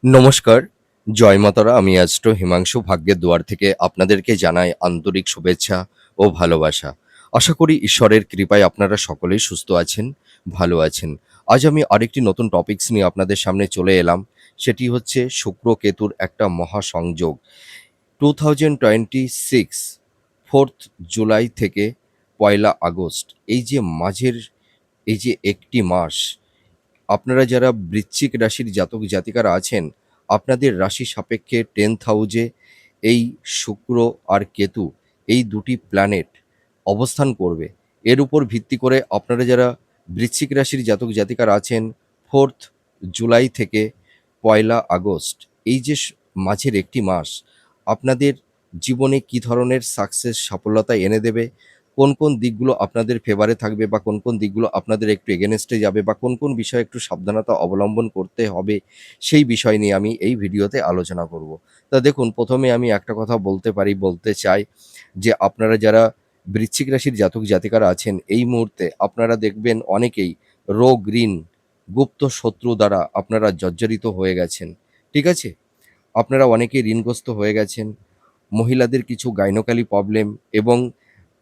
নমস্কার, জয় মাতারা। আমি অ্যাস্ট্রো হিমাংশু ভাগ্যের দুয়ার থেকে আপনাদেরকে জানাই আন্তরিক শুভেচ্ছা ও ভালোবাসা। আশা করি ঈশ্বরের কৃপায় আপনারা সকলেই সুস্থ আছেন, ভালো আছেন। আজ আমি আরেকটি নতুন টপিকস নিয়ে আপনাদের সামনে চলে এলাম। সেটি হচ্ছে শুক্র কেতুর একটা মহাসংযোগ। 2026 4th জুলাই থেকে 1লা আগস্ট এই যে মাঝের এই যে একটি মাস, আপনারা যারা বৃশ্চিক রাশির জাতক জাতিকারা আছেন, আপনাদের রাশি সাপেক্ষে 10th হাউজে এই শুক্র আর কেতু এই দুটি প্ল্যানেট অবস্থান করবে। এর উপর ভিত্তি করে আপনারা যারা বৃশ্চিক রাশির জাতক জাতিকারা আছেন, 4th জুলাই থেকে 1লা আগস্ট এই যে মাঝের একটি মাস আপনাদের জীবনে কী ধরনের সাকসেস সাফল্যতা এনে দেবে, কোন দিকগুলো আপনাদের ফেভারে থাকবে বা কোন দিকগুলো আপনাদের একটু এগেনস্টে যাবে বা কোন বিষয়ে একটু সাবধানতা অবলম্বন করতে হবে, সেই বিষয় নিয়ে আমি এই ভিডিওতে আলোচনা করব। তা দেখুন, প্রথমে আমি একটা কথা বলতে চাই যে আপনারা যারা বৃশ্চিক রাশির জাতক জাতিকারা আছেন, এই মুহূর্তে আপনারা দেখবেন অনেকেই রোগ, ঋণ, গুপ্ত শত্রু দ্বারা আপনারা জর্জরিত হয়ে গেছেন। ঠিক আছে? আপনারা অনেকেই ঋণগ্রস্ত হয়ে গেছেন। মহিলাদের কিছু গাইনোকলি প্রবলেম এবং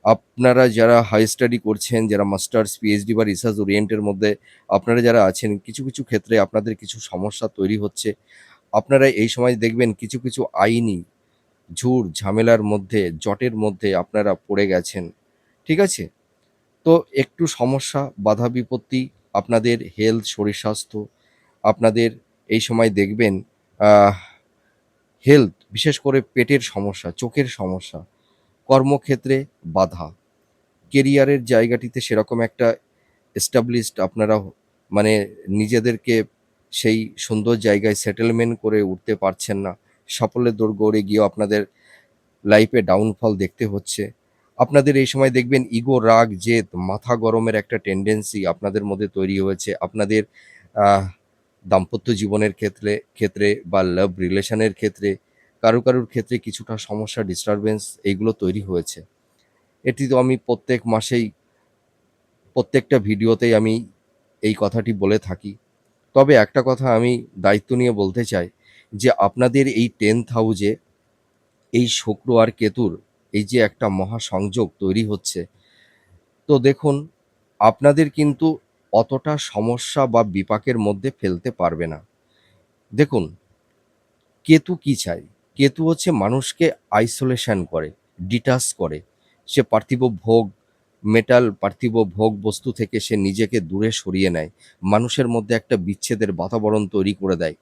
আপনারা যারা হাই স্টাডি করছেন, যারা মাস্টার্স, পিএইচডি বা রিসার্চ ওরিয়েন্টের মধ্যে আপনারা যারা আছেন, কিছু ক্ষেত্রে আপনাদের কিছু সমস্যা তৈরি হচ্ছে। আপনারা এই সময় দেখবেন কিছু আইনি ঝামেলার মধ্যে, জটের মধ্যে আপনারা পড়ে গেছেন। ঠিক আছে? তো একটু সমস্যা, বাধা বিপত্তি, আপনাদের হেলথ, শরীর স্বাস্থ্য, আপনাদের এই সময় দেখবেন আহ হেলথ, বিশেষ করে পেটের সমস্যা, চোখের সমস্যা, কর্মক্ষেত্রে বাধা, কেরিয়ারের জায়গাটিতে সেরকম একটা এস্টাবলিশড আপনারা মানে নিজেদেরকে সেই সুন্দর জায়গায় সেটেলমেন্ট করে উঠতে পারছেন না। সাফল্যের দোরগোড়ে গিয়েও আপনাদের লাইফে ডাউনফল দেখতে হচ্ছে। আপনাদের এই সময় দেখবেন ইগো, রাগ, জেদ, মাথা গরমের একটা টেনডেন্সি আপনাদের মধ্যে তৈরি হয়েছে। আপনাদের আহ দাম্পত্য জীবনের ক্ষেত্রে বা লাভ রিলেশনের ক্ষেত্রে কারুর ক্ষেত্রে কিছুটা সমস্যা, ডিস্টারবেন্স এইগুলো তৈরি হয়েছে। এটি তো আমি প্রত্যেক মাসেই প্রত্যেকটা ভিডিওতেই আমি এই কথাটি বলে থাকি। তবে একটা কথা আমি দায়িত্ব নিয়ে বলতে চাই যে আপনাদের এই 10th হাউজে এই শুক্র আর কেতুর এই যে একটা মহাসংযোগ তৈরি হচ্ছে, তো দেখুন, আপনাদের কিন্তু অতটা সমস্যা বা বিপাকের মধ্যে ফেলতে পারবে না। দেখুন, কেতু কি চায়? কেতু হচ্ছে মানুষকে আইসোলেশন করে, ডিটাচ করে। সে পার্থিব ভোগ বস্তু থেকে সে নিজেকে দূরে সরিয়ে নেয়। মানুষের মধ্যে একটা বিচ্ছেদের বাতাবরণ তৈরি করে দেয়।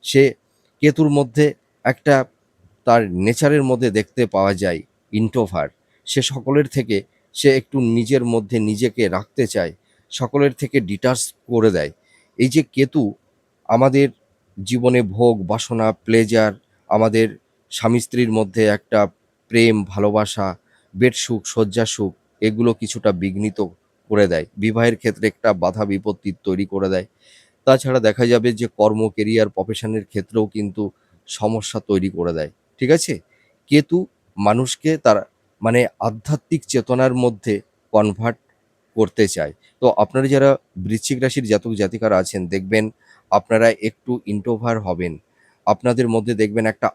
সে কেতুর মধ্যে একটা তার নেচারের মধ্যে দেখতে পাওয়া যায় ইন্ট্রোভার্ট। সে সকলের থেকে সে একটু নিজের মধ্যে নিজেকে রাখতে চায়। সকলের থেকে ডিটাচ করে দেয়। এই যে কেতু আমাদের জীবনে ভোগ, বাসনা, প্লেজার, আমাদের স্বামী-স্ত্রীর মধ্যে একটা প্রেম, ভালোবাসা, বেড সুখ, শয্যা সুখ এগুলো কিছুটা বিঘ্নিত করে দেয়। বিবাহের ক্ষেত্রে একটা বাধা বিপত্তি তৈরি করে দেয়। তাছাড়া দেখা যাবে যে কর্ম, কেরিয়ার, প্রফেশনের ক্ষেত্রেও কিন্তু সমস্যা তৈরি করে দেয়। ঠিক আছে? কেতু মানুষকে তার মানে আধ্যাত্মিক চেতনার মধ্যে কনভার্ট করতে চায়। তো আপনারা যারা বৃশ্চিক রাশির জাতক জাতিকারা আছেন, দেখবেন আপনারা একটু ইন্ট্রোভার্ট হবেন। আপনাদের মধ্যে দেখবেন একটা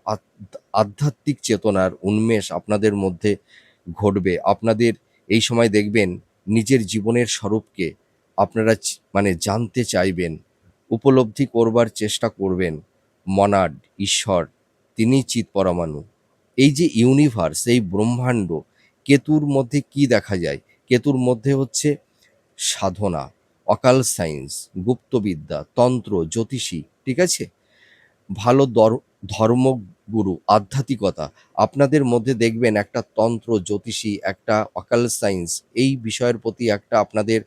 আধ্যাত্মিক চেতনার উন্মেষ আপনাদের মধ্যে ঘটবে। আপনাদের এই সময় দেখবেন নিজের জীবনের স্বরূপকে আপনারা মানে জানতে চাইবেন, উপলব্ধি করবার চেষ্টা করবেন। মনাড, ঈশ্বর, তিনিই চিৎপরমাণু। এই যে ইউনিভার্স, এই ব্রহ্মাণ্ড, কেতুর মধ্যে কি দেখা যায়? কেতুর মধ্যে হচ্ছে সাধনা, অকাল্ট সায়েন্স, গুপ্তবিদ্যা, তন্ত্র, জ্যোতিষী, ঠিক আছে? ভালো ধর্মগুরু, আধ্যাত্মিকতা। আপনাদের মধ্যে দেখবেন একটা তন্ত্র, জ্যোতিষী, একটা অকাল্ট সায়েন্স এই বিষয়ের প্রতি একটা আপনাদের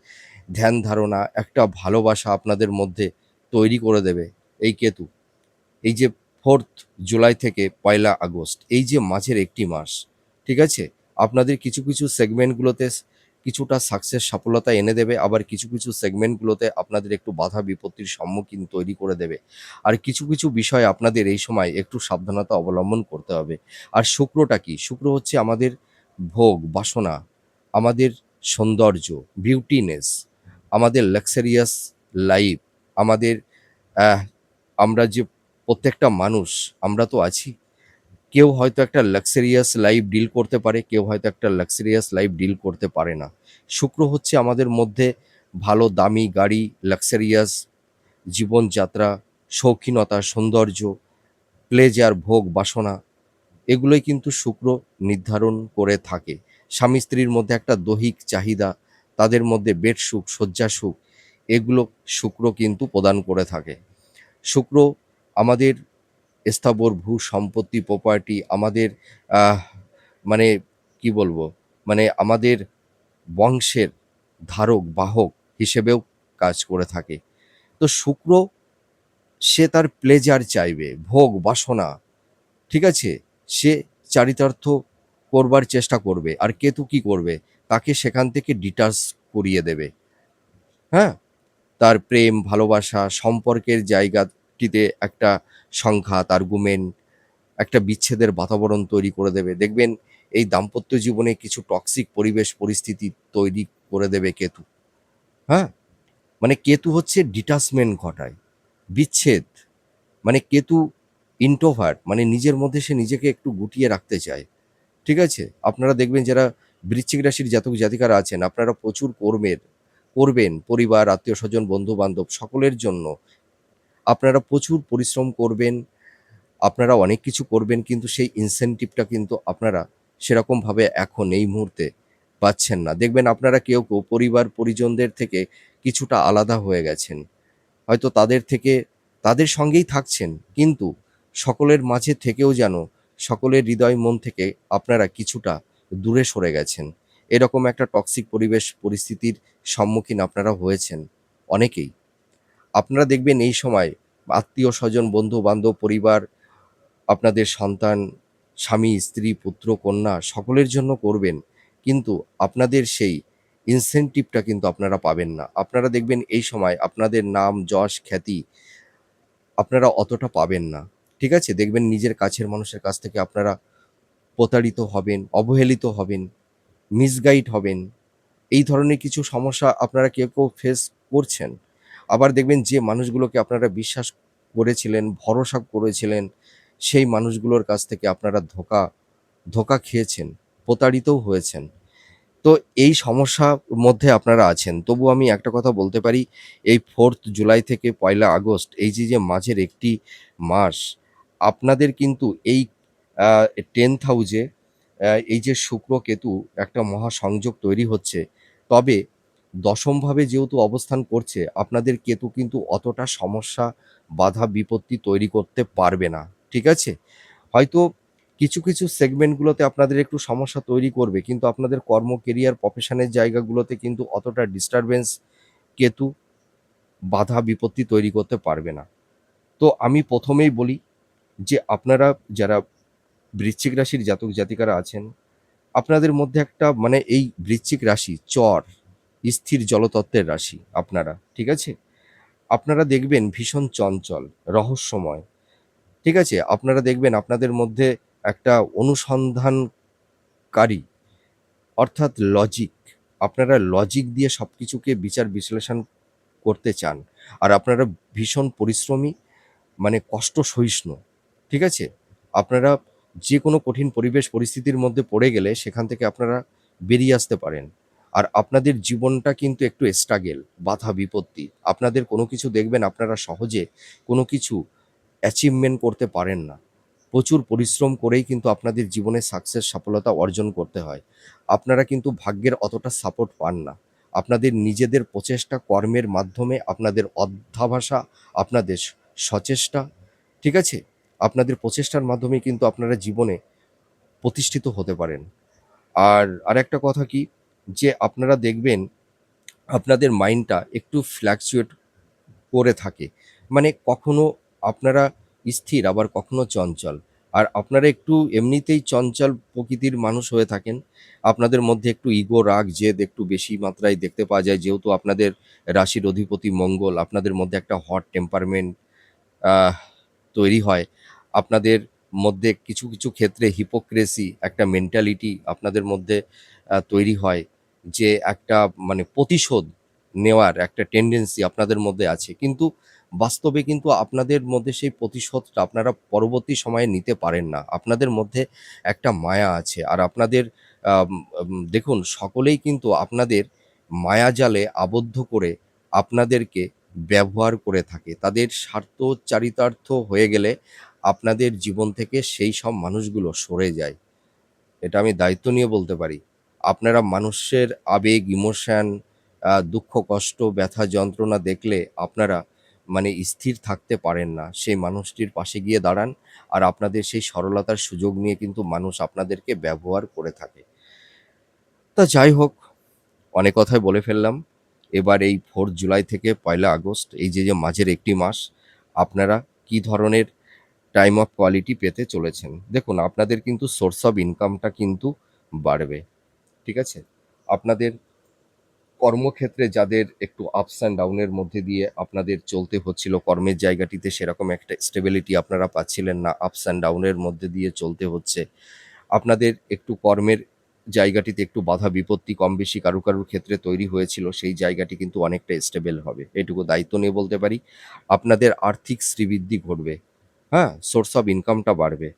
ধ্যান ধারণা, একটা ভালোবাসা আপনাদের মধ্যে তৈরি করে দেবে এই কেতু। এই যে 4th জুলাই থেকে 1লা আগস্ট এই যে মাঝের একটি মাস, ঠিক আছে? আপনাদের কিছু সেগমেন্টগুলোতে কিছুটা সাকসেস সফলতা এনে দেবে। আবার কিছু সেগমেন্টগুলোতে আপনাদের একটু বাধা বিপত্তির সম্মুখীন তৈরি করে দেবে। আর কিছু বিষয় আপনাদের এই সময় একটু সাবধানতা অবলম্বন করতে হবে। আর শুক্রটা কি? শুক্র হচ্ছে আমাদের ভোগ, বাসনা, আমাদের সৌন্দর্য, বিউটিনেস, আমাদের লাক্সারিয়াস লাইফ, আমাদের অ্যাহ আমরা যে প্রত্যেকটা মানুষ আমরা তো আছি। কেউ হয়তো একটা লাক্সারিয়াস লাইফ ডিল করতে পারে, কেউ হয়তো একটা লাক্সারিয়াস লাইফ ডিল করতে পারে না। শুক্র হচ্ছে আমাদের মধ্যে ভালো দামি গাড়ি, লাক্সারিয়াস জীবনযাত্রা, শৌখিনতা, সৌন্দর্য, প্লেজার, ভোগ বাসনা, এগুলোই কিন্তু শুক্র নির্ধারণ করে থাকে। স্বামী স্ত্রীর মধ্যে একটা দৈহিক চাহিদা, তাদের মধ্যে বেড সুখ, শয্যা সুখ, এগুলো শুক্র কিন্তু প্রদান করে থাকে। শুক্র আমাদের স্থাবর ভূ সম্পত্তি, প্রপার্টি, আমাদের আহ, মানে কি বলবো, মানে আমাদের বংশের ধারক বাহক হিসেবেও কাজ করে থাকে। তো শুক্র সে তার প্লেজার চাইবে, ভোগ বাসনা, ঠিক আছে? সে চারিতার্থ করবার চেষ্টা করবে। আর কেতু কি করবে? তাকে সেখান থেকে ডিটাচ করিয়ে দেবে। হ্যাঁ? তার প্রেম, ভালোবাসা, সম্পর্কের জায়গাটিতে একটা সংঘাত, আর্গুমেন্ট, একটা বিচ্ছেদের বাতাবরণ তৈরি করে দেবে। দেখবেন এই দাম্পত্য জীবনে কিছু টক্সিক পরিবেশ পরিস্থিতি তৈরি করে দেবে কেতু। হ্যাঁ? মানে কেতু হচ্ছে ডিটাচমেন্ট ঘটায়, বিচ্ছেদ। মানে কেতু ইন্ট্রোভার্ট, মানে নিজের মধ্যে সে নিজেকে একটু গুটিয়ে রাখতে চায়। ঠিক আছে? আপনারা দেখবেন যারা বৃশ্চিক রাশির জাতক জাতিকারা আছেন, আপনারা প্রচুর করবেন পরিবার, আত্মীয়স্বজন, বন্ধু-বান্ধব সকলের জন্য। আপনারা প্রচুর পরিশ্রম করবেন, আপনারা অনেক কিছু করবেন, কিন্তু সেই ইনসেনটিভটা কিন্তু আপনারা সেরকমভাবে এখন এই মুহূর্তে পাচ্ছেন না। দেখবেন আপনারা কেউ পরিবার পরিজনদের থেকে কিছুটা আলাদা হয়ে গেছেন। হয়তো তাদের সঙ্গেই থাকছেন, কিন্তু সকলের মাঝে থেকেও যেন সকলের হৃদয় মন থেকে আপনারা কিছুটা দূরে সরে গেছেন। এরকম একটা টক্সিক পরিবেশ পরিস্থিতির সম্মুখীন আপনারা হয়েছেন অনেকেই। আপনারা দেখবেন এই সময় আত্মীয়-স্বজন, বন্ধু-বান্ধব, পরিবার, আপনাদের সন্তান, স্বামী, স্ত্রী, পুত্র, কন্যা সকলের জন্য করবেন। কিন্তু আপনাদের সেই ইনসেনটিভটা কিন্তু আপনারা পাবেন না। আপনারা দেখবেন এই সময় আপনাদের নাম, যশ, খ্যাতি আপনারা অতটা পাবেন না। ঠিক আছে? দেখবেন নিজের কাছের মানুষের কাছ থেকে আপনারা প্রতারিত হবেন, অবহেলিত হবেন, মিসগাইড হবেন। এই ধরনের কিছু সমস্যা আপনারা কেউ ফেস করছেন। আবার দেখবেন যে মানুষগুলোকে আপনারা বিশ্বাস করেছিলেন, ভরসা করেছিলেন, সেই মানুষগুলোর কাছ থেকে আপনারা ধোঁকা খেয়েছেন, প্রতারিতও হয়েছেন। তো এই সমস্যার মধ্যে আপনারা আছেন। তবু আমি একটা কথা বলতে পারি, এই 4th জুলাই থেকে 1লা আগস্ট, এই যে মাঝের একটি মাস, আপনাদের কিন্তু এই আ 10th হাউসে এই যে শুক্র কেতু একটা মহাসংযোগ তৈরি হচ্ছে। তবে দশমভাবে যেহেতু অবস্থান করছে, আপনাদের কেতু কিন্তু অতটা সমস্যা, বাধা বিপত্তি তৈরি করতে পারবে না। ঠিক আছে? হয়তো কিছু সেগমেন্টগুলোতে আপনাদের একটু সমস্যা তৈরি করবে, কিন্তু আপনাদের কর্ম, কেরিয়ার, প্রফেশনের জায়গাগুলোতে কিন্তু অতটা ডিস্টার্বেন্স কেতু বাধা বিপত্তি তৈরি করতে পারবে না। তো আমি ১ম এই বলি যে আপনারা যারা বৃশ্চিক রাশির জাতক জাতিকারা আছেন, আপনাদের মধ্যে একটা মানে এই বৃশ্চিক রাশি চর, স্থির জলতত্ত্বের রাশি আপনারা। ঠিক আছে? আপনারা দেখবেন ভীষণ চঞ্চল, রহস্যময়। ঠিক আছে? আপনারা দেখবেন আপনাদের মধ্যে একটা অনুসন্ধানকারী, অর্থাৎ লজিক। আপনারা লজিক দিয়ে সবকিছুকে বিচার বিশ্লেষণ করতে চান। আর আপনারা ভীষণ পরিশ্রমী, মানে কষ্ট সহিষ্ণু। ঠিক আছে? আপনারা যেকোনো কঠিন পরিবেশ পরিস্থিতির মধ্যে পড়ে গেলে সেখান থেকে আপনারা বেরিয়ে আসতে পারেন। আর আপনাদের জীবনটা কিন্তু একটু স্ট্রাগেল, বাধা বিপত্তি। আপনাদের কোনো কিছু দেখবেন আপনারা সহজে কোনো কিছু অ্যাচিভমেন্ট করতে পারেন না। প্রচুর পরিশ্রম করেই কিন্তু আপনাদের জীবনে সাকসেস, সফলতা অর্জন করতে হয়। আপনারা কিন্তু ভাগ্যের অতটা সাপোর্ট পান না। আপনাদের নিজেদের প্রচেষ্টা, কর্মের মাধ্যমে, আপনাদের অধ্যবসায়, আপনাদের সচেষ্টা, ঠিক আছে? আপনাদের প্রচেষ্টার মাধ্যমেই কিন্তু আপনারা জীবনে প্রতিষ্ঠিত হতে পারেন। আর আরেকটা কথা কি, যে আপনারা দেখবেন আপনাদের মাইন্ডটা একটু ফ্লাকচুয়েট করে থাকে। মানে কখনো আপনারা স্থির, আবার কখনো চঞ্চল। আর আপনারা একটু এমনিতেই চঞ্চল প্রকৃতির মানুষ হয়ে থাকেন। আপনাদের মধ্যে একটু ইগো, রাগ, জেদ একটু বেশি মাত্রায় দেখতে পাওয়া যায়। যেহেতু আপনাদের রাশির অধিপতি মঙ্গল, আপনাদের মধ্যে একটা হট টেম্পারমেন্ট আহ তৈরি হয়। আপনাদের মধ্যে কিছু ক্ষেত্রে হিপোক্রেসি একটা মেন্টালিটি আপনাদের মধ্যে তৈরি হয়, যে একটা মানে প্রতিশোধ নেওয়ার একটা টেনডেন্সি আপনাদের মধ্যে আছে। কিন্তু বাস্তবে কিন্তু আপনাদের মধ্যে সেই প্রতিশোধটা আপনারা পরবর্তী সময়ে নিতে পারেন না। আপনাদের মধ্যে একটা মায়া আছে। আর আপনাদের আম আম দেখুন সকলেই কিন্তু আপনাদের মায়াজালে আবদ্ধ করে আপনাদেরকে ব্যবহার করে থাকে। তাদের স্বার্থ চারিতার্থ হয়ে গেলে আপনাদের জীবন থেকে সেই সব মানুষগুলো সরে যায়। এটা আমি দায়িত্ব নিয়ে বলতে পারি। আপনারা মানুষের আবেগ, ইমোশন, দুঃখ, কষ্ট, ব্যথা, যন্ত্রণা দেখলে আপনারা মানে স্থির থাকতে পারেন না। সেই মানুষটির পাশে গিয়ে দাঁড়ান। আর আপনাদের সেই সরলতার সুযোগ নিয়ে কিন্তু মানুষ আপনাদেরকে ব্যবহার করে থাকে। তা যাই হোক, অনেক কথাই বলে ফেললাম। এবার এই 4th জুলাই থেকে 1লা আগস্ট এই যে মাঝের একটি মাস আপনারা কি ধরনের টাইম অফ কোয়ালিটি পেতে চলেছেন। দেখুন আপনাদের কিন্তু সোর্স অফ ইনকামটা কিন্তু বাড়বে। ঠিক আছে? আপনাদের কর্মক্ষেত্রে যাদের একটু আপস অ্যান্ড ডাউন এর মধ্যে দিয়ে আপনাদের চলতে হচ্ছিল, কর্মের জায়গাটিতে সেরকম একটা স্টেবিলিটি আপনারা পাচ্ছিলেন না। আপস অ্যান্ড ডাউন এর মধ্যে দিয়ে চলতে হচ্ছে। আপনাদের একটু কর্মের জায়গাটিতে একটু বাধা বিপত্তি কম বেশি কারুর ক্ষেত্রে তৈরি হয়েছিল। সেই জায়গাটি কিন্তু অনেকটা স্টেবল হবে। এটুকু দায়িত্ব নিয়ে বলতে পারি। আপনাদের আর্থিক শ্রীবৃদ্ধি ঘটবে। হ্যাঁ? সোর্স অফ ইনকামটা বাড়বে।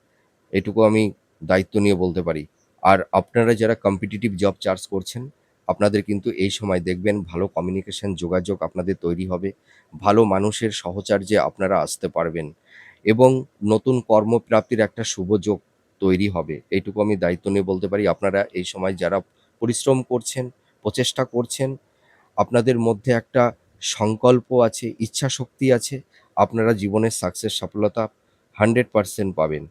এটুকু আমি দায়িত্ব নিয়ে বলতে পারি। আর আপনারা যারা কম্পিটিটিভ জব চার্জ করছেন, আপনাদের কিন্তু এই সময় দেখবেন ভালো কমিউনিকেশন যোগাযোগ আপনাদের তৈরি হবে। ভালো মানুষের সাহচর্যে আপনারা আসতে পারবেন এবং নতুন কর্মপ্রাপ্তির একটা শুভ যোগ তৈরি হবে। এইটুকু আমি দায়িত্ব নিয়ে বলতে পারি। আপনারা এই সময় যারা পরিশ্রম করছেন, প্রচেষ্টা করছেন, আপনাদের মধ্যে একটা সংকল্প আছে, ইচ্ছাশক্তি আছে, আপনারা জীবনের সাকসেস সফলতা 100% পাবেন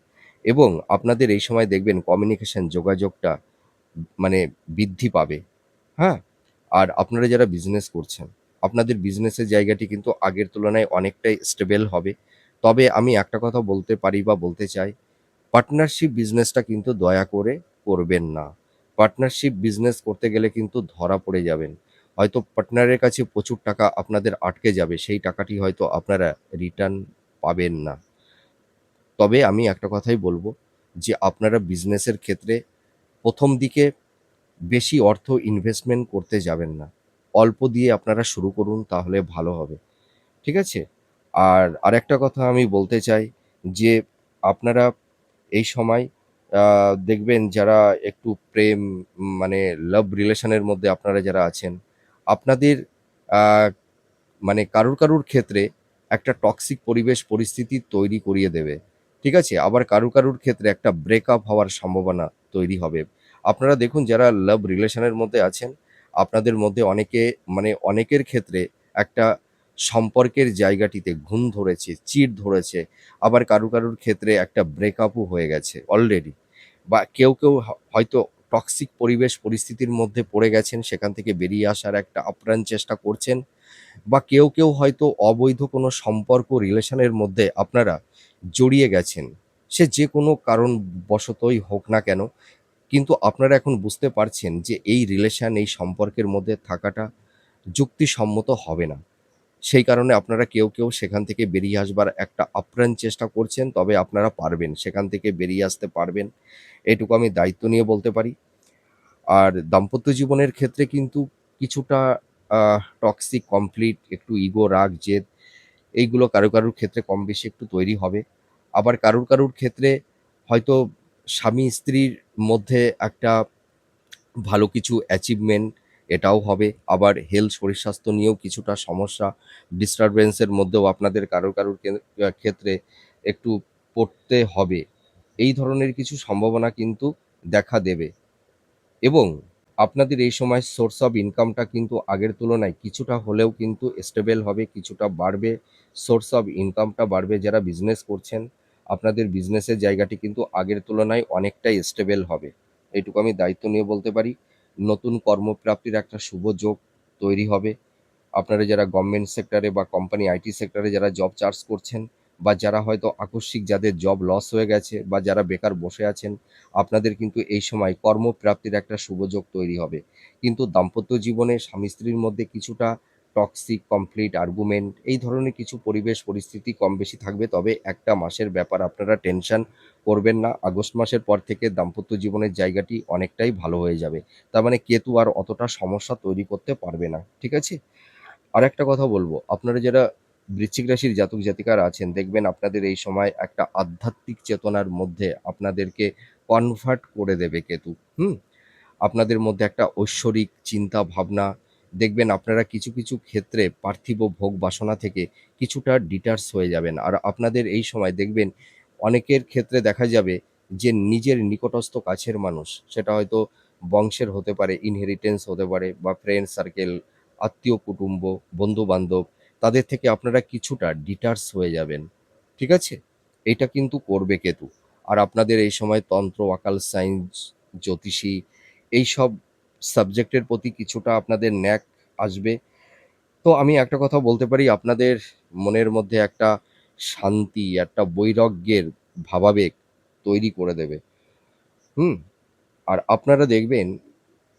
এবং আপনাদের এই সময় দেখবেন কমিউনিকেশন যোগাযোগটা মানে বৃদ্ধি পাবে, হ্যাঁ? আর আপনারা যারা বিজনেস করছেন, আপনাদের বিজনেসের জায়গাটি কিন্তু আগের তুলনায় অনেকটাই স্টেবল হবে। তবে আমি একটা কথা বলতে পারি বা বলতে চাই, পার্টনারশিপ বিজনেসটা কিন্তু দয়া করে করবেন না। পার্টনারশিপ বিজনেস করতে গেলে কিন্তু ধরা পড়ে যাবেন। হয়তো পার্টনারের কাছে প্রচুর টাকা আপনাদের আটকে যাবে। সেই টাকাটি হয়তো আপনারা রিটার্ন পাবেন না। তবে আমি একটা কথাই বলব যে আপনারা বিজনেসের ক্ষেত্রে ১ম দিকে বেশি অর্থ ইনভেস্টমেন্ট করতে যাবেন না। অল্প দিয়ে আপনারা শুরু করুন তাহলে ভালো হবে। ঠিক আছে? আর আরেকটা কথা আমি বলতে চাই যে আপনারা এই সময় আ দেখবেন যারা একটু প্রেম মানে লাভ রিলেশন এর মধ্যে আপনারা যারা আছেন, আপনাদের আ মানে কারুর ক্ষেত্রে একটা টক্সিক পরিবেশ পরিস্থিতি তৈরি করিয়ে দেবে। ঠিক আছে? আবার কারুর ক্ষেত্রে একটা ব্রেকআপ হওয়ার সম্ভাবনা তৈরি হবে। আপনারা দেখুন যারা লাভ রিলেশন এর মধ্যে আছেন, আপনাদের মধ্যে অনেকে মানে অনেকের ক্ষেত্রে একটা সম্পর্কের জায়গাটিতে ঘুণ ধরেছে, চিড় ধরেছে। আবার কারুর ক্ষেত্রে একটা ব্রেকআপও হয়ে গেছে অলরেডি। বা কেউ হয়তো টক্সিক পরিবেশ পরিস্থিতির মধ্যে পড়ে গেছেন, সেখান থেকে বেরিয়ে আসার একটা আপ্রাণ চেষ্টা করছেন। বা কেউ হয়তো অবৈধ কোনো সম্পর্ক রিলেশনের মধ্যে আপনারা জড়িয়ে গেছেন। সে যেকোনো কারণবশতই হোক না কেন, কিন্তু আপনারা এখন বুঝতে পারছেন যে এই রিলেশন, এই সম্পর্কের মধ্যে থাকাটা যুক্তিসম্মত হবে না। সেই কারণে আপনারা কেউ সেখান থেকে বেরিয়ে আসবার একটা আপ্রাণ চেষ্টা করছেন, তবে আপনারা পারবেন। সেখান থেকে বেরিয়ে আসতে পারবেন। এটুকু আমি দায়িত্ব নিয়ে বলতে পারি। আর দাম্পত্য জীবনের ক্ষেত্রে কিন্তু কিছুটা টক্সিক কমপ্লিট একটু ইগো, রাগ, জেদ এইগুলো কারুর ক্ষেত্রে কম বেশি একটু তৈরি হবে। আবার কারুর ক্ষেত্রে হয়তো স্বামী-স্ত্রীর মধ্যে একটা ভালো কিছু অ্যাচিভমেন্ট এটাও হবে। আবার হেলথ শরীর-স্বাস্থ্য নিয়েও কিছুটা সমস্যা ডিস্টার্বেন্স এর মধ্যেও আপনাদের কারুর ক্ষেত্রে একটু পড়তে হবে। এই ধরনের কিছু সম্ভাবনা কিন্তু দেখা দেবে। এবং আপনাদের এই সময় সোর্স অফ ইনকামটা কিন্তু আগের তুলনায় কিছুটা হলেও কিন্তু স্টেবল হবে, কিছুটা বাড়বে। সোর্স অফ ইনকামটা বাড়বে। যারা বিজনেস করছেন, আপনাদের বিজনেসের জায়গাটি কিন্তু আগের তুলনায় অনেকটাই স্টেবল হবে। এইটুকু আমি দায়িত্ব নিয়ে বলতে পারি। নতুন কর্মপ্রাপ্তির একটা শুভ যোগ তৈরি হবে। আপনারা যারা গভর্নমেন্ট সেক্টরে বা কোম্পানি আইটি সেক্টরে যারা জব চার্জ করছেন বা যারা হয়তো আকস্মিক যাদের জব লস হয়ে গেছে বা যারা বেকার বসে আছেন, আপনাদের কিন্তু এই সময় কর্মপ্রাপ্তির একটা শুভযোগ তৈরি হবে। কিন্তু দাম্পত্য জীবনে স্বামী-স্ত্রীর মধ্যে কিছুটা টক্সিক কমপ্লিট আর্গুমেন্ট এই ধরনের কিছু পরিবেশ পরিস্থিতি কম বেশি থাকবে। তবে একটা মাসের ব্যাপার আপনারা টেনশন করবেন না। আগস্ট মাসের পর থেকে দাম্পত্য জীবনের জায়গাটি অনেকটাই ভালো হয়ে যাবে। তার মানে কেতু আর অতটা সমস্যা তৈরি করতে পারবে না। ঠিক আছে? আরেকটা কথা বলব, আপনারা যারা বৃশ্চিক রাশির জাতক জাতিকারা আছেন দেখবেন আপনাদের এই সময় একটা আধ্যাত্মিক চেতনার মধ্যে আপনাদেরকে কনভার্ট করে দেবে কেতু। হুম? আপনাদের মধ্যে একটা ঐশ্বরিক চিন্তা ভাবনা দেখবেন আপনারা কিছু কিছু ক্ষেত্রে পার্থিব ভোগ বাসনা থেকে কিছুটা ডিটার্স হয়ে যাবেন। আর আপনাদের এই সময় দেখবেন অনেকের ক্ষেত্রে দেখা যাবে যে নিজের নিকটস্থ কাছের মানুষ, সেটা হয়তো বংশের হতে পারে, ইনহেরিটেন্স হতে পারে বা ফ্রেন্ড সার্কেল, আত্মীয় কুটুম্ব, বন্ধু-বান্ধব, তাদের থেকে আপনারা কিছুটা ডিটার্স হয়ে যাবেন। ঠিক আছে? এইটা কিন্তু করবে কেতু। আর আপনাদের এই সময় তন্ত্র, অকাল্ট সায়েন্স, জ্যোতিষী এইসব সাবজেক্টের প্রতি কিছুটা আপনাদের ন্যাক আসবে। তো আমি একটা কথা বলতে পারি, আপনাদের মনের মধ্যে একটা শান্তি, একটা বৈরাগ্যের ভাবাবেগ তৈরি করে দেবে। হুম? আর আপনারা দেখবেন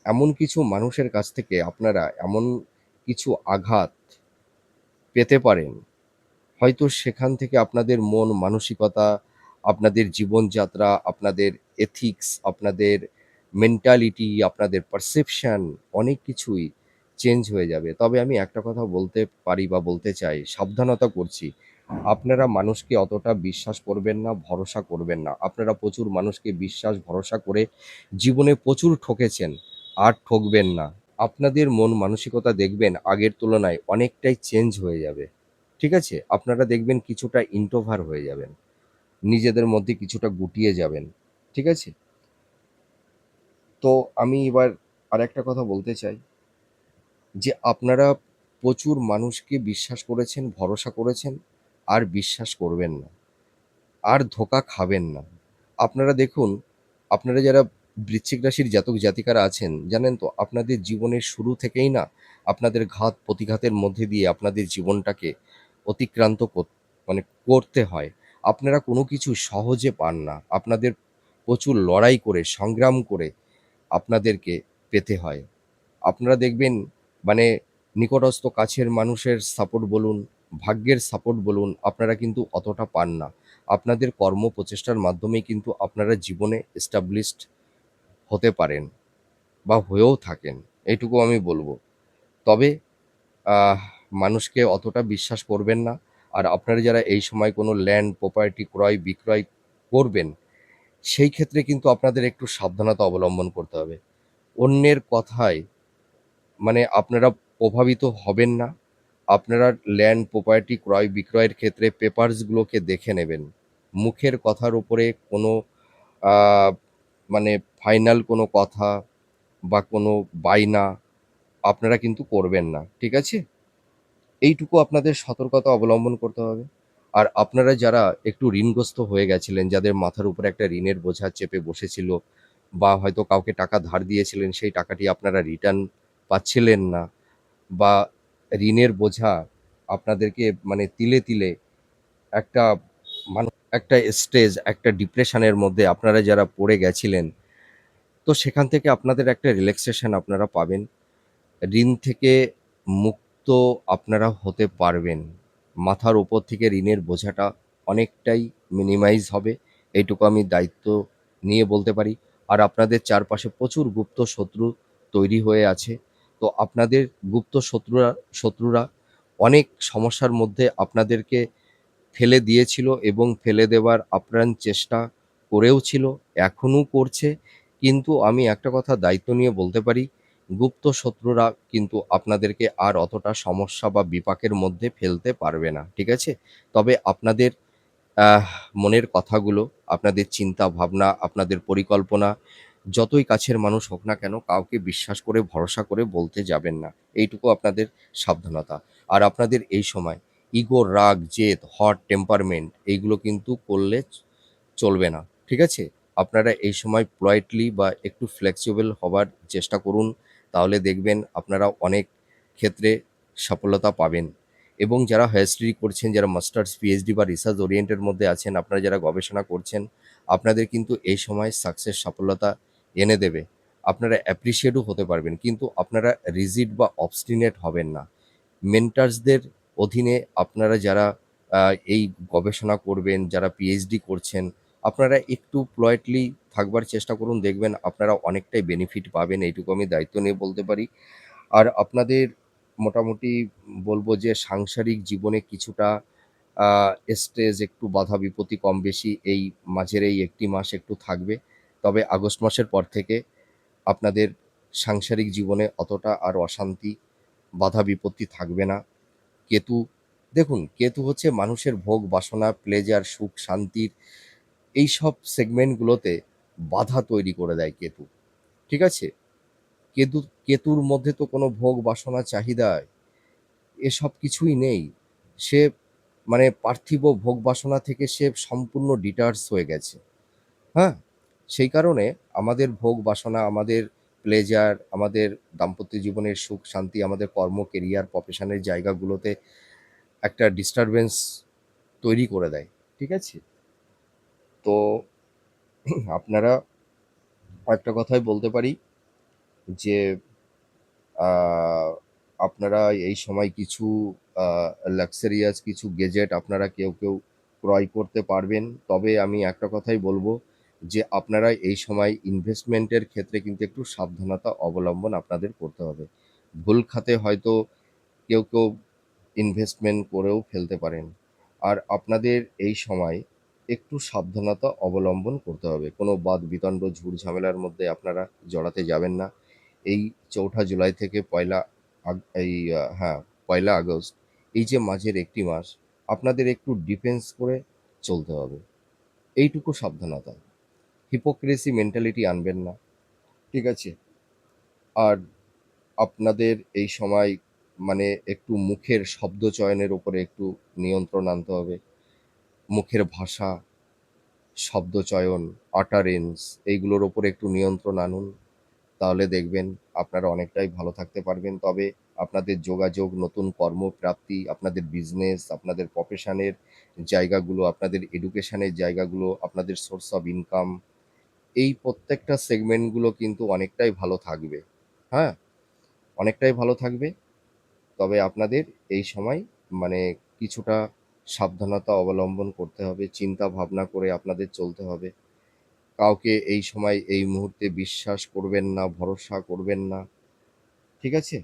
এমন কিছু মানুষের কাছ থেকে আপনারা এমন কিছু আঘাত পেতে পারেন, হয়তো সেখান থেকে আপনাদের মন মানসিকতা, আপনাদের জীবনযাত্রা, আপনাদের এথিক্স, আপনাদের মেন্টালিটি, আপনাদের পারসেপশন অনেক কিছুই চেঞ্জ হয়ে যাবে। তবে আমি একটা কথা বলতে পারি বা বলতে চাই, সাবধানতা করছি। আপনারা মানুষকে অতটা বিশ্বাস করবেন না, ভরসা করবেন না। আপনারা প্রচুর মানুষকে বিশ্বাস, ভরসা করে জীবনে প্রচুর ঠকেছেন, আর ঠকবেন না। আপনাদের মন মানসিকতা দেখবেন আগের তুলনায় অনেকটাই চেঞ্জ হয়ে যাবে। ঠিক আছে? আপনারা দেখবেন কিছুটা ইন্ট্রোভার হয়ে যাবেন। নিজেদের মধ্যে কিছুটা গুটিয়ে যাবেন। ঠিক আছে? তো আমি এবার আরেকটা কথা বলতে চাই যে আপনারা প্রচুর মানুষকে বিশ্বাস করেছেন, ভরসা করেছেন, আর বিশ্বাস করবেন না। আর ধোঁকা খাবেন না। আপনারা দেখুন, আপনারা যারা বৃশ্চিক রাশির জাতক জাতিকারা আছেন, জানেন তো আপনাদের জীবনের শুরু থেকেই না আপনাদের ঘাত প্রতিঘাতের মধ্যে দিয়ে আপনাদের জীবনটাকে অতিক্রান্ত মানে করতে হয়। আপনারা কোনো কিছু সহজে পান না। আপনাদের প্রচুর লড়াই করে, সংগ্রাম করে আপনাদেরকে পেতে হয়। আপনারা দেখবেন মানে নিকটস্থ কাছের মানুষের সাপোর্ট বলুন, ভাগ্যের সাপোর্ট বলুন, আপনারা কিন্তু অতটা পান না। আপনাদের কর্ম প্রচেষ্টার মাধ্যমেই কিন্তু আপনারা জীবনে এস্টাবলিশড হতে পারেন বা হয়েও থাকেন। এইটুকু আমি বলব। তবে আহ মানুষকে অতটা বিশ্বাস করবেন না। আর আপনারা যারা এই সময় কোনো ল্যান্ড, প্রপার্টি ক্রয় বিক্রয় করবেন, সেই ক্ষেত্রে কিন্তু আপনাদের একটু সাবধানতা অবলম্বন করতে হবে। অন্যের কথায় মানে আপনারা প্রভাবিত হবেন না। আপনারা ল্যান্ড প্রপার্টি ক্রয় বিক্রয়ের ক্ষেত্রে পেপারসগুলোকে দেখে নেবেন। মুখের কথার উপরে কোনো আ মানে ফাইনাল কোনো কথা বা কোনো বায়না আপনারা কিন্তু করবেন না। ঠিক আছে? এইটুকু আপনাদের সতর্কতা অবলম্বন করতে হবে। আর আপনারা যারা একটু ঋণগ্রস্ত হয়ে গেছিলেন, যাদের মাথার উপরে একটা ঋণের বোঝা চেপে বসেছিল বা হয়তো কাউকে টাকা ধার দিয়েছিলেন, সেই টাকাটি আপনারা রিটার্ন পাচ্ছিলেন না বা ঋণের বোঝা আপনাদেরকে মানে তিলে তিলে একটা একটা স্টেজ, একটা ডিপ্রেশনের মধ্যে আপনারা যারা পড়ে গেছিলেন, তো সেখান থেকে আপনাদের একটা রিল্যাক্সেশন আপনারা পাবেন। ঋণ থেকে মুক্ত আপনারা হতে পারবেন। মাথার উপর থেকে ঋণের বোঝাটা অনেকটাই মিনিমাইজ হবে। এইটুকু আমি দায়িত্ব নিয়ে বলতে পারি। আর আপনাদের চারপাশে প্রচুর গুপ্ত শত্রু তৈরি হয়ে আছে। তো আপনাদের গুপ্ত শত্রুরা অনেক সমস্যার মধ্যে আপনাদেরকে ফেলে দিয়েছিল এবং ফেলে দেওয়ার আপ্রাণ চেষ্টা করেও ছিল, এখনও করছে। কিন্তু আমি একটা কথা দায়িত্ব নিয়ে বলতে পারি, গুপ্ত শত্রুরা কিন্তু আপনাদেরকে আর অতটা সমস্যা বা বিপাকের মধ্যে ফেলতে পারবে না। ঠিক আছে? তবে আপনাদের আহ মনের কথাগুলো, আপনাদের চিন্তা ভাবনা, আপনাদের পরিকল্পনা যতই কাছের মানুষ হোক না কেন, কাউকে বিশ্বাস করে ভরসা করে বলতে যাবেন না। এইটুকু আপনাদের সাবধানতা। আর আপনাদের এই সময় ইগো, রাগ, জেদ, হট টেম্পারমেন্ট এইগুলো কিন্তু করলে চলবে না। ঠিক আছে? আপনারা এই সময় পোলাইটলি বা একটু ফ্লেক্সিবল হবার চেষ্টা করুন। তাহলে দেখবেন আপনারা অনেক ক্ষেত্রে সফলতা পাবেন। এবং যারা হায়ার স্টাডি করছেন, যারা মাস্টার্স, পিএইচডি বা রিসার্চ ওরিয়েন্টেড মধ্যে আছেন, আপনারা যারা গবেষণা করছেন, আপনাদের কিন্তু এই সময় সাকসেস সফলতা এনে দেবে। আপনারা অ্যাপ্রিশিয়েটও হতে পারবেন। কিন্তু আপনারা রিজিড বা অবস্টিনেট হবেন না। মেন্টার্সদের অধীনে আপনারা যারা এই গবেষণা করবেন, যারা পিএইচডি করছেন, আপনারা একটু পোলাইটলি থাকবার চেষ্টা করুন। দেখবেন আপনারা অনেকটাই বেনিফিট পাবেন। এইটুকু আমি দায়িত্ব নিয়ে বলতে পারি। আর আপনাদের মোটামুটি বলবো যে সাংসারিক জীবনে কিছুটা স্ট্রেস, একটু বাধা বিপত্তি কম বেশি এই মাঝের এই ১ টি মাস একটু থাকবে। তবে আগস্ট মাসের পর থেকে আপনাদের সাংসারিক জীবনে অতটা আর অশান্তি, বাধা বিপত্তি থাকবে না। কেতু, দেখুন কেতু হচ্ছে মানুষের ভোগ বাসনা, প্লেজার, সুখ শান্তির এইসব সেগমেন্টগুলোতে বাধা তৈরি করে দেয় কেতু। ঠিক আছে? কেতুর মধ্যে তো কোনো ভোগ বাসনা চাহিদা এসব কিছুই নেই। সে মানে পার্থিব ভোগ বাসনা থেকে সে সম্পূর্ণ ডিটাচ হয়ে গেছে। হ্যাঁ? সেই কারণে আমাদের ভোগ বাসনা, আমাদের প্লেজার, আমাদের দাম্পত্য জীবনের সুখ শান্তি, আমাদের কর্ম, কেরিয়ার, প্রফেশনের জায়গাগুলোতে একটা ডিস্টারবেন্স তৈরি করে দেয়। ঠিক আছে? তো আপনারা একটা কথাই বলতে পারি যে আ আপনারা এই সময় কিছু আ লাক্সারিয়াস কিছু গেজেট আপনারা কেউ ক্রয় করতে পারবেন। তবে আমি একটা কথাই বলব যে আপনারা এই সময় ইনভেস্টমেন্টের ক্ষেত্রে কিন্তু একটু সাবধানতা অবলম্বন আপনাদের করতে হবে। ভুল খাতে হয়তো কেউ ইনভেস্টমেন্ট করেও ফেলতে পারেন। আর আপনাদের এই সময় একটু সাবধানতা অবলম্বন করতে হবে। কোনো বাদ-বিতণ্ড, ঝুট-ঝামেলার মধ্যে আপনারা জড়াতে যাবেন না। এই ৪ঠা জুলাই থেকে পয়লা এই হ্যাঁ, পয়লা আগস্ট এই যে মাঝের ১ টি মাস আপনাদের একটু ডিফেন্স করে চলতে হবে। এইটুকু সাবধানতা। হিপোক্রেসি মেন্টালিটি আনবেন না। ঠিক আছে? আর আপনাদের এই সময় মানে একটু মুখের শব্দ চয়নের উপরে একটু নিয়ন্ত্রণ আনতে হবে। মুখের ভাষা, শব্দচয়ন, utterance এইগুলোর উপরে একটু নিয়ন্ত্রণ আনুন। তাহলে দেখবেন আপনারা অনেকটাই ভালো থাকতে পারবেন। তবে আপনাদের যোগাযোগ, নতুন কর্মপ্রাপ্তি, আপনাদের বিজনেস, আপনাদের প্রফেশনের জায়গাগুলো, আপনাদের এডুকেশনের জায়গাগুলো, আপনাদের সোর্স অফ ইনকাম এই প্রত্যেকটা সেগমেন্টগুলো কিন্তু অনেকটাই ভালো থাকবে। হ্যাঁ? অনেকটাই ভালো থাকবে। তবে আপনাদের এই সময় মানে কিছুটা সাবধানতা অবলম্বন করতে হবে। চিন্তা ভাবনা করে আপনাদের চলতে হবে। কাউকে এই সময় এই মুহূর্তে বিশ্বাস করবেন না, ভরসা করবেন না। ঠিক আছে?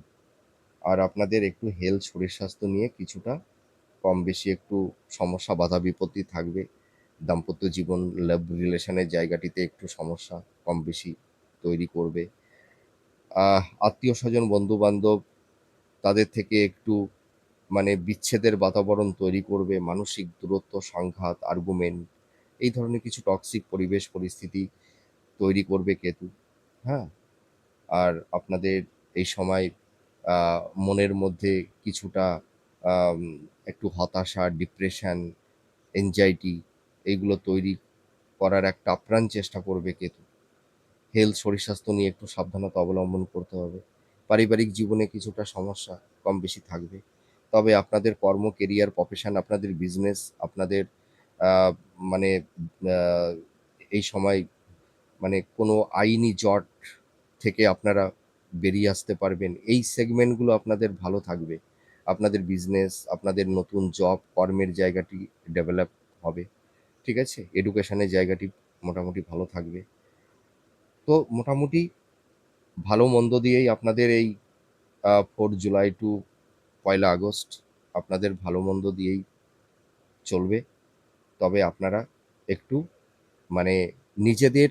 আর আপনাদের একটু হেলথ, শরীর স্বাস্থ্য নিয়ে কিছুটা কম বেশি একটু সমস্যা, বাধা বিপত্তি থাকবে। দাম্পত্য জীবন, লাভ রিলেশনের জায়গাটিতে একটু সমস্যা কম বেশি তৈরি করবে। আত্মীয়স্বজন, বন্ধু-বান্ধব তাদের থেকে একটু মানে বিচ্ছেদের বাতাবরণ তৈরি করবে, মানসিক দূরত্ব, সংঘাত, আর্গুমেন্ট এই ধরনের কিছু টক্সিক পরিবেশ পরিস্থিতি তৈরি করবে কেতু। হ্যাঁ? আর আপনাদের এই সময় আ মনের মধ্যে কিছুটা আম একটু হতাশা, ডিপ্রেশন, এনজাইটি এইগুলো তৈরি করার একটা আপ্রাণ চেষ্টা করবে কেতু। হেলথ, শরীর-স্বাস্থ্য নিয়ে একটু সাবধানতা অবলম্বন করতে হবে। পারিবারিক জীবনে কিছুটা সমস্যা কম বেশি থাকবে। তবে আপনাদের কর্ম, কেরিয়ার, প্রফেশন, আপনাদের বিজনেস, আপনাদের আ মানে আ এই সময় মানে কোনো আইনি জট থেকে আপনারা বেরিয়ে আসতে পারবেন। এই সেগমেন্টগুলো আপনাদের ভালো থাকবে। আপনাদের বিজনেস, আপনাদের নতুন জব, কর্মের জায়গাটি ডেভেলপ হবে। ঠিক আছে? এডুকেশনের জায়গাটি মোটামুটি ভালো থাকবে। তো মোটামুটি ভালো-মন্দ দিয়েই আপনাদের এই 4 জুলাই টু পয়লা আগস্ট আপনাদের ভালো-মন্দ দিয়েই চলবে। তবে আপনারা একটু মানে নিজেদের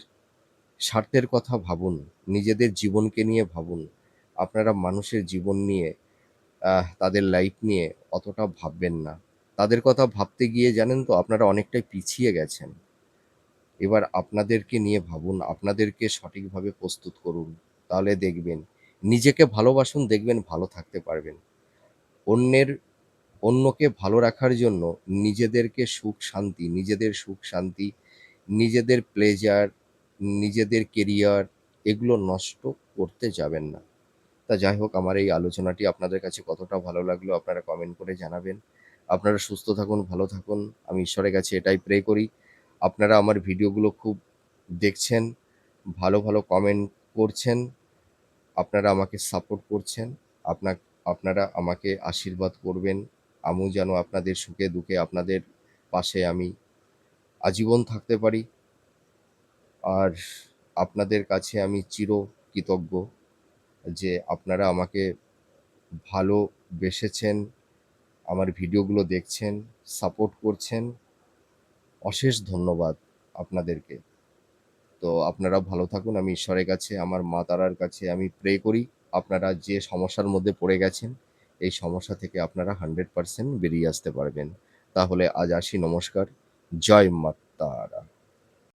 স্বার্থের কথা ভাবুন, নিজেদের জীবনকে নিয়ে ভাবুন। আপনারা মানুষের জীবন নিয়ে তাদের লাইফ নিয়ে অতটা ভাববেন না। তাদের কথা ভাবতে গিয়ে জানেন তো আপনারা অনেকটাই পিছিয়ে গেছেন। এবার আপনাদেরকে নিয়ে ভাবুন, আপনাদেরকে সঠিকভাবে প্রস্তুত করুন। তাহলে দেখবেন নিজেকে ভালোবাসুন, দেখবেন ভালো থাকতে পারবেন। অন্যের অন্যকে ভালো রাখার জন্য নিজেদের সুখ শান্তি, নিজেদের প্লেজার, নিজেদের কেরিয়ার এগুলো নষ্ট করতে যাবেন না। তা যাই হোক আমার এই আলোচনাটি আপনাদের কাছে কতটা ভালো লাগলো আপনারা কমেন্ট করে জানাবেন। আপনারা সুস্থ থাকুন, ভালো থাকুন। আমি ঈশ্বরের কাছে এটাই প্রে করি। আপনারা আমার ভিডিওগুলো খুব দেখছেন, ভালো কমেন্ট করছেন। আপনারা আমাকে সাপোর্ট করছেন। আপনা আপনারা আমাকে আশীর্বাদ করবেন। আমিও যেন আপনাদের সুখে দুঃখে আপনাদের পাশে আমি আজীবন থাকতে পারি। আর আপনাদের কাছে আমি চিরকৃতজ্ঞ যে আপনারা আমাকে ভালোবেসেছেন, আমার ভিডিওগুলো দেখছেন, সাপোর্ট করছেন। অশেষ ধন্যবাদ আপনাদেরকে। তো আপনারাও ভালো থাকুন। আমি ঈশ্বরের কাছে, আমার মা তারার কাছে আমি প্রে করি, আপনারা যে সমস্যার মধ্যে পড়ে গেছেন, এই সমস্যা থেকে আপনারা 100% বেরিয়ে আসতে পারবেন। তাহলে আজ আসি, নমস্কার। জয় মা তারা।